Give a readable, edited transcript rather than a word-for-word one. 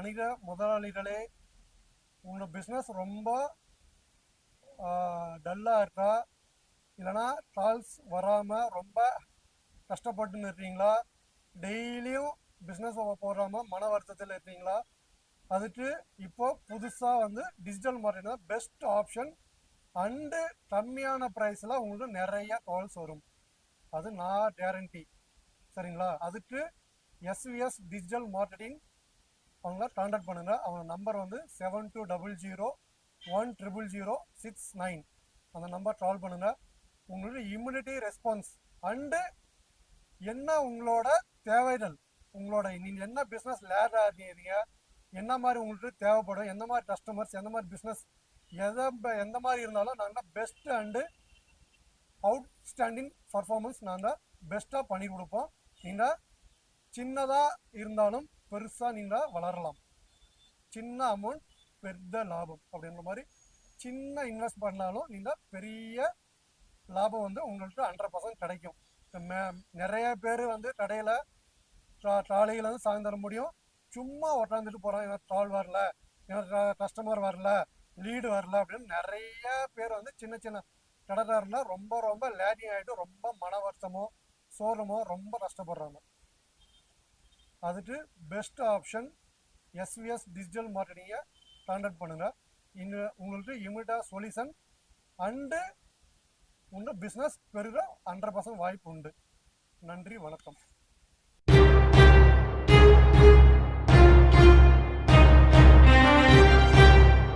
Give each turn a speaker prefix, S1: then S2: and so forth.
S1: வணிக முதலாளிகளே, உங்கள் பிஸ்னஸ் ரொம்ப டல்லாக இருக்கா, இல்லைனா கால்ஸ் வராமல் ரொம்ப கஷ்டப்பட்டுன்னு இருக்கீங்களா, டெய்லியும் பிஸ்னஸ் போடாமல் மன வருத்தத்தில் இருக்கீங்களா? அதுக்கு இப்போ புதுசாக வந்து டிஜிட்டல் மார்க்கெட்டிங் தான் பெஸ்ட் ஆப்ஷன். அண்டு கம்மியான ப்ரைஸில் உங்களுக்கு நிறைய கால்ஸ் வரும், அது நான் கேரண்டி. சரிங்களா? அதுக்கு எஸ்விஎஸ் டிஜிட்டல் மார்க்கெட்டிங் அவங்கள கான்டாக்ட் பண்ணுங்கள். அவங்க நம்பர் வந்து 7200100069. அந்த நம்பர் கால் பண்ணுங்கள். உங்களுக்கு இம்யூனிட்டி ரெஸ்பான்ஸ் அண்டு என்ன உங்களோட தேவைகள், உங்களோட நீங்கள் என்ன பிஸ்னஸ் லேட் ஆகிறீங்க, என்ன மாதிரி உங்களுக்கு தேவைப்படும், எந்த மாதிரி கஸ்டமர்ஸ், எந்த மாதிரி பிஸ்னஸ், எந்த மாதிரி இருந்தாலும் நாங்கள் பெஸ்ட் அண்டு அவுட்ஸ்டாண்டிங் பர்ஃபார்மன்ஸ் நாங்கள் பெஸ்ட்டாக பண்ணி கொடுப்போம். நீங்கள் சின்னதாக இருந்தாலும் பெருசாக நீங்கள் வளரலாம். சின்ன அமௌண்ட் பெரிய லாபம் அப்படின்ற மாதிரி சின்ன இன்வெஸ்ட் பண்ணாலும் நீங்கள் பெரிய லாபம் வந்து உங்களுக்கு 100% கிடைக்கும். நிறைய பேர் வந்து கடையில் ட்ராலியில் வந்து சாயந்தரம் முடியும் சும்மா உட்காந்துட்டு போகிறான், எனக்கு ட்ரால் வரல, எனக்கு கஸ்டமர் வரல, லீடு வரல அப்படின்னு நிறைய பேர் வந்து சின்ன சின்ன கடைக்காரில் ரொம்ப ரொம்ப லேட்டிங் ஆகிட்டு ரொம்ப மன வருத்தமோ சோகமோ ரொம்ப கஷ்டப்படுறாங்க. அதுக்கு பெஸ்ட் ஆப்ஷன் எஸ்விஎஸ் டிஜிட்டல் மார்க்கெட்டிங்கை கான்டாக்ட் பண்ணுங்கள். இங்கே உங்களுக்கு இமிடியேட்டாக சொல்யூஷன் அண்டு உங்கள் பிஸ்னஸ் பெருக 100% வாய்ப்பு உண்டு. நன்றி, வணக்கம்.